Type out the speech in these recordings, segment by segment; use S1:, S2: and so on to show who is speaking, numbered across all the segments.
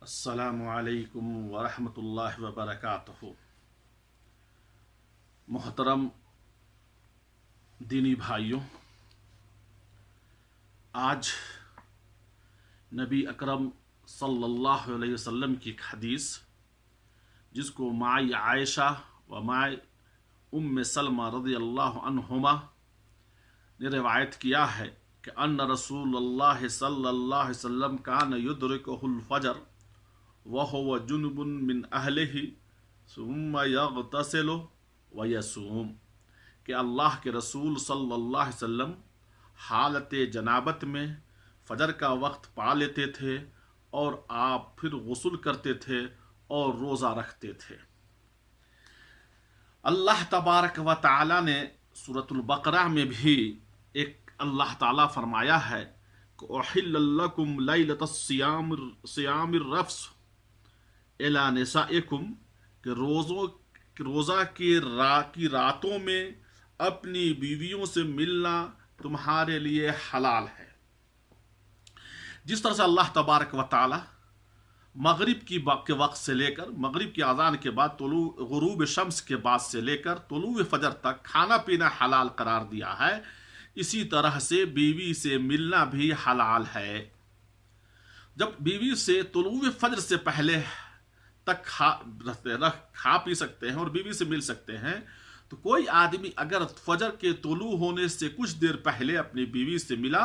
S1: السلام علیکم ورحمۃ اللہ وبرکاتہ۔ محترم دینی بھائیوں، آج نبی اکرم صلی اللہ علیہ وسلم کی ایک حدیث جس کو مائی عائشہ و مائی ام سلمہ رضی اللہ عنہما نے روایت کیا ہے کہ ان رسول اللہ صلی اللہ علیہ وسلم کان یدرکہ الفجر وهو جنب من اہلہ ثم یغتسل ویصوم، کہ اللہ کے رسول صلی اللہ علیہ وسلم حالت جنابت میں فجر کا وقت پا لیتے تھے اور آپ پھر غسل کرتے تھے اور روزہ رکھتے تھے۔ اللہ تبارک و تعالی نے سورۃ البقرہ میں بھی ایک اللہ تعالی فرمایا ہے کہ احل لکم لیلۃ الصیام الرفث الی نسائکم، کہ روزہ کی راتوں میں اپنی بیویوں سے ملنا تمہارے لیے حلال ہے۔ جس طرح سے اللہ تبارک و تعالی مغرب کے وقت سے لے کر مغرب کی اذان کے بعد غروب شمس کے بعد سے لے کر طلوع فجر تک کھانا پینا حلال قرار دیا ہے، اسی طرح سے بیوی سے ملنا بھی حلال ہے۔ جب بیوی سے طلوع فجر سے پہلے تک کھا پی سکتے ہیں اور بیوی سے مل سکتے ہیں، تو کوئی آدمی اگر فجر کے طلوع ہونے سے کچھ دیر پہلے اپنی بیوی سے ملا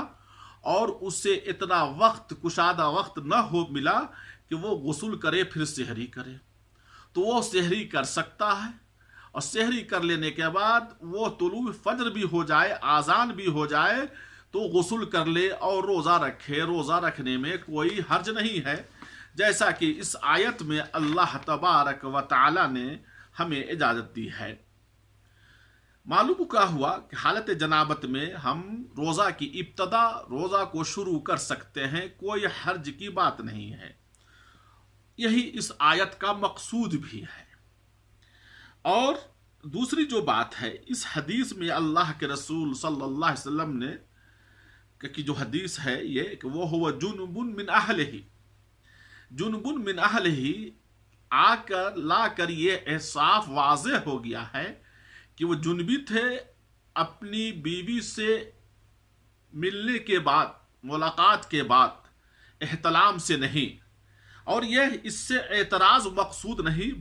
S1: اور اسے اتنا وقت کشادہ وقت نہ ہو ملا کہ وہ غسل کرے پھر سحری کرے، تو وہ سحری کر سکتا ہے، اور سحری کر لینے کے بعد وہ طلوع فجر بھی ہو جائے، آذان بھی ہو جائے تو غسل کر لے اور روزہ رکھے۔ روزہ رکھنے میں کوئی حرج نہیں ہے، جیسا کہ اس آیت میں اللہ تبارک و تعالی نے ہمیں اجازت دی ہے۔ معلوم کیا ہوا کہ حالت جنابت میں ہم روزہ کی ابتدا روزہ کو شروع کر سکتے ہیں، کوئی حرج کی بات نہیں ہے، یہی اس آیت کا مقصود بھی ہے۔ اور دوسری جو بات ہے، اس حدیث میں اللہ کے رسول صلی اللہ علیہ وسلم نے کہ جو حدیث ہے یہ کہ وہ ہوا جنب من اہلہ، جنب من اہلہ لا کر یہ صاف واضح ہو گیا ہے کہ وہ جنبی تھے اپنی بیوی سے ملنے کے بعد، ملاقات کے بعد، احتلام سے نہیں، اور یہ اس سے اعتراض مقصود نہیں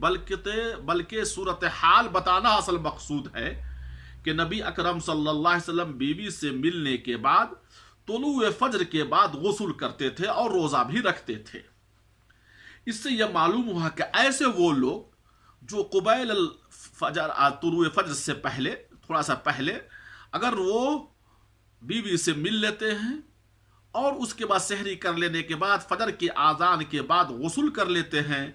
S1: بلکہ صورتحال بتانا اصل مقصود ہے کہ نبی اکرم صلی اللہ علیہ وسلم بیوی سے ملنے کے بعد طلوع فجر کے بعد غسل کرتے تھے اور روزہ بھی رکھتے تھے۔ اس سے یہ معلوم ہوا کہ ایسے وہ لوگ جو قبیل الفجر طلوع فجر سے پہلے تھوڑا سا پہلے اگر وہ بیوی سے مل لیتے ہیں اور اس کے بعد سحری کر لینے کے بعد فجر کی آذان کے بعد غسل کر لیتے ہیں،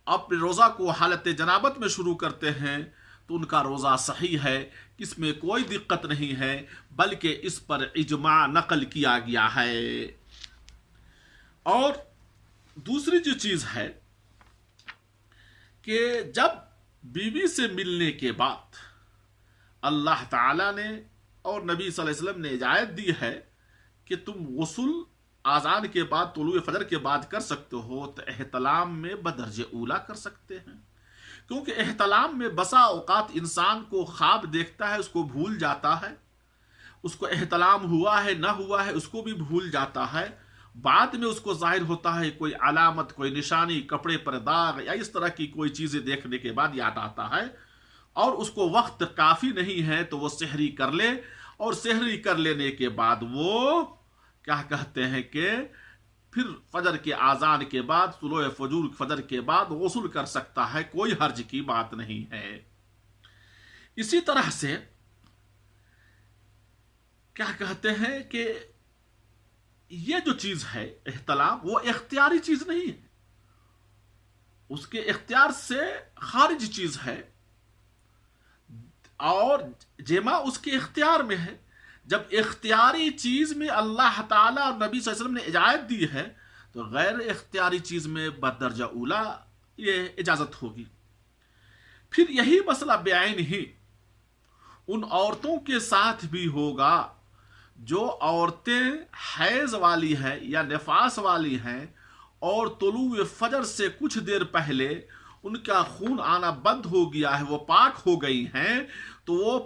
S1: اپنے روزہ کو حالت جنابت میں شروع کرتے ہیں، تو ان کا روزہ صحیح ہے، اس میں کوئی دقت نہیں ہے، بلکہ اس پر اجماع نقل کیا گیا ہے۔ اور دوسری جو چیز ہے کہ جب بیوی سے ملنے کے بعد اللہ تعالی نے اور نبی صلی اللہ علیہ وسلم نے اجازت دی ہے کہ تم غسل آذان کے بعد طلوع فجر کے بعد کر سکتے ہو، تو احتلام میں بدرجہ اولا کر سکتے ہیں، کیونکہ احتلام میں بسا اوقات انسان کو خواب دیکھتا ہے، اس کو بھول جاتا ہے، اس کو احتلام ہوا ہے نہ ہوا ہے اس کو بھی بھول جاتا ہے، بعد میں اس کو ظاہر ہوتا ہے کوئی علامت، کوئی نشانی، کپڑے پر داغ یا اس طرح کی کوئی چیزیں دیکھنے کے بعد یاد آتا ہے، اور اس کو وقت کافی نہیں ہے تو وہ سحری کر لے، اور سحری کر لینے کے بعد وہ کیا کہتے ہیں کہ پھر فجر کے آذان کے بعد طلوع فجر کے بعد غسل کر سکتا ہے، کوئی حرج کی بات نہیں ہے۔ اسی طرح سے کیا کہتے ہیں کہ یہ جو چیز ہے احتلام، وہ اختیاری چیز نہیں ہے، اس کے اختیار سے خارج چیز ہے، اور جمع اس کے اختیار میں ہے۔ جب اختیاری چیز میں اللہ تعالیٰ اور نبی صلی اللہ علیہ وسلم نے اجازت دی ہے تو غیر اختیاری چیز میں بدرجہ اولا یہ اجازت ہوگی۔ پھر یہی مسئلہ بعین ہی ان عورتوں کے ساتھ بھی ہوگا جو عورتیں حیض والی ہیں یا نفاس والی ہیں اور طلوع فجر سے کچھ دیر پہلے ان کا خون آنا بند ہو گیا ہے، وہ پاک ہو گئی ہیں، تو وہ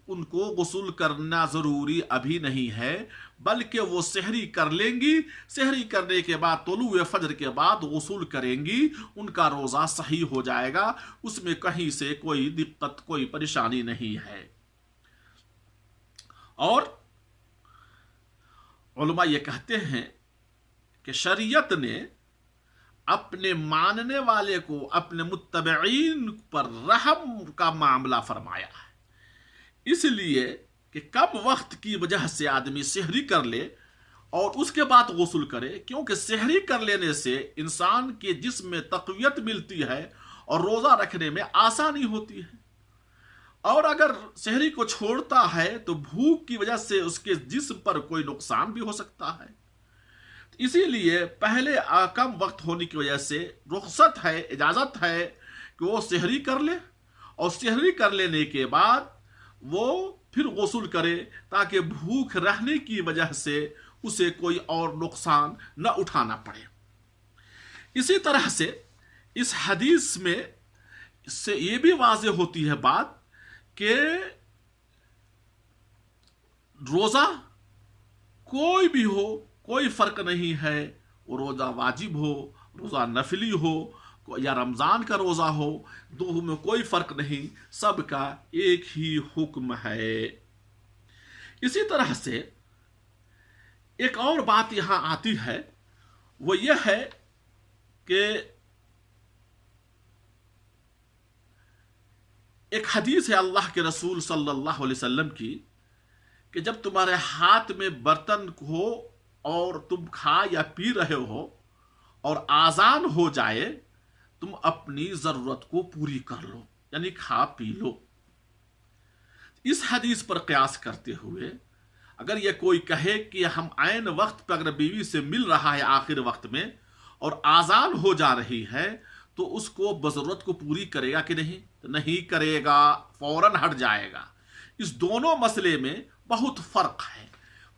S1: ان کو غسل کرنا ضروری ابھی نہیں ہے، بلکہ وہ سحری کر لیں گی، سحری کرنے کے بعد طلوع فجر کے بعد غسل کریں گی، ان کا روزہ صحیح ہو جائے گا، اس میں کہیں سے کوئی دقت کوئی پریشانی نہیں ہے۔ اور علماء یہ کہتے ہیں کہ شریعت نے اپنے ماننے والے کو، اپنے متبعین پر رحم کا معاملہ فرمایا ہے، اس لیے کہ کم وقت کی وجہ سے آدمی سحری کر لے اور اس کے بعد غسل کرے، کیونکہ سحری کر لینے سے انسان کے جسم میں تقویت ملتی ہے اور روزہ رکھنے میں آسانی ہوتی ہے، اور اگر سحری کو چھوڑتا ہے تو بھوک کی وجہ سے اس کے جسم پر کوئی نقصان بھی ہو سکتا ہے۔ اسی لیے پہلے کم وقت ہونے کی وجہ سے رخصت ہے، اجازت ہے کہ وہ سحری کر لے، اور سحری کر لینے کے بعد وہ پھر غسل کرے، تاکہ بھوک رہنے کی وجہ سے اسے کوئی اور نقصان نہ اٹھانا پڑے۔ اسی طرح سے اس حدیث میں اس سے یہ بھی واضح ہوتی ہے بات کہ روزہ کوئی بھی ہو، کوئی فرق نہیں ہے، وہ روزہ واجب ہو، روزہ نفلی ہو یا رمضان کا روزہ ہو، دونوں میں کوئی فرق نہیں، سب کا ایک ہی حکم ہے۔ اسی طرح سے ایک اور بات یہاں آتی ہے، وہ یہ ہے کہ ایک حدیث ہے اللہ کے رسول صلی اللہ علیہ وسلم کی کہ جب تمہارے ہاتھ میں برتن ہو اور تم کھا یا پی رہے ہو اور آذان ہو جائے، تم اپنی ضرورت کو پوری کر لو، یعنی کھا پی لو۔ اس حدیث پر قیاس کرتے ہوئے اگر یہ کوئی کہے کہ ہم عین وقت پر اگر بیوی سے مل رہا ہے آخر وقت میں اور آذان ہو جا رہی ہے، تو اس کو بضرورت کو پوری کرے گا کہ نہیں؟ نہیں کرے گا، فوراً ہٹ جائے گا۔ اس دونوں مسئلے میں بہت فرق ہے۔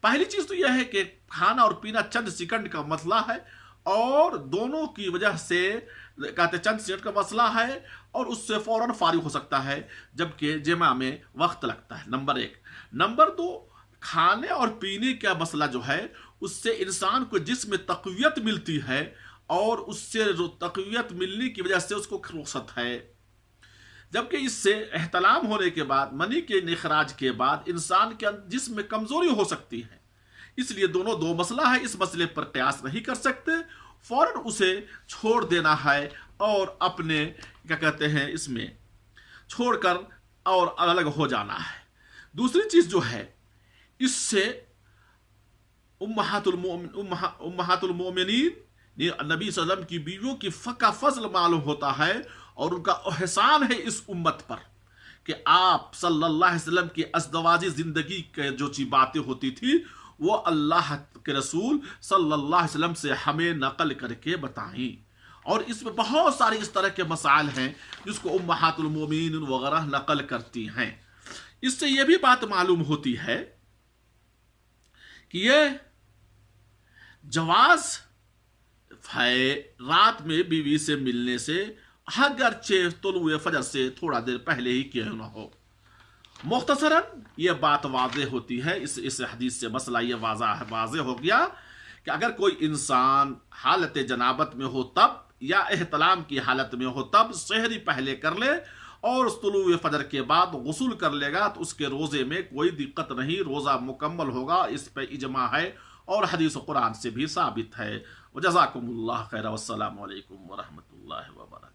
S1: پہلی چیز تو یہ ہے کہ کھانا اور پینا چند سیکنڈ کا مسئلہ ہے، اور دونوں کی وجہ سے کہتے چند سیکنڈ کا مسئلہ ہے اور اس سے فوراً فارغ ہو سکتا ہے، جبکہ جمع میں وقت لگتا ہے، نمبر ایک۔ نمبر دو، کھانے اور پینے کا مسئلہ جو ہے اس سے انسان کو جسم میں تقویت ملتی ہے، اور اس سے تقویت ملنے کی وجہ سے اس کو رخصت ہے، جبکہ اس سے احتلام ہونے کے بعد، منی کے اخراج کے بعد انسان کے جسم میں کمزوری ہو سکتی ہے۔ اس لیے دونوں دو مسئلہ ہے، اس مسئلے پر قیاس نہیں کر سکتے، فوراً اسے چھوڑ دینا ہے اور اپنے کیا کہتے ہیں اس میں چھوڑ کر اور الگ ہو جانا ہے۔ دوسری چیز جو ہے، اس سے امہات المومنین نبی صلی اللہ علیہ وسلم کی بیویوں کی کا فضل معلوم ہوتا ہے، اور ان کا احسان ہے اس امت پر کہ آپ صلی اللہ علیہ وسلم کی ازدواجی زندگی کے جو باتیں ہوتی تھی وہ اللہ کے رسول صلی اللہ علیہ وسلم سے ہمیں نقل کر کے بتائیں، اور اس میں بہت سارے اس طرح کے مسائل ہیں جس کو امہات المومنین وغیرہ نقل کرتی ہیں۔ اس سے یہ بھی بات معلوم ہوتی ہے کہ یہ جواز ہے رات میں بیوی سے ملنے سے، اگرچہ طلوع فجر سے تھوڑا دیر پہلے ہی کیوں نہ ہو۔ مختصراً یہ بات واضح ہوتی ہے، اس حدیث سے مسئلہ یہ واضح ہو گیا کہ اگر کوئی انسان حالت جنابت میں ہو تب، یا احتلام کی حالت میں ہو تب سحری پہلے کر لے اور طلوع فجر کے بعد غسل کر لے گا، تو اس کے روزے میں کوئی دقت نہیں، روزہ مکمل ہوگا، اس پہ اجماع ہے اور حدیث قرآن سے بھی ثابت ہے۔ وجزاکم اللہ خیر، والسلام علیکم ورحمۃ اللہ وبرکاتہ۔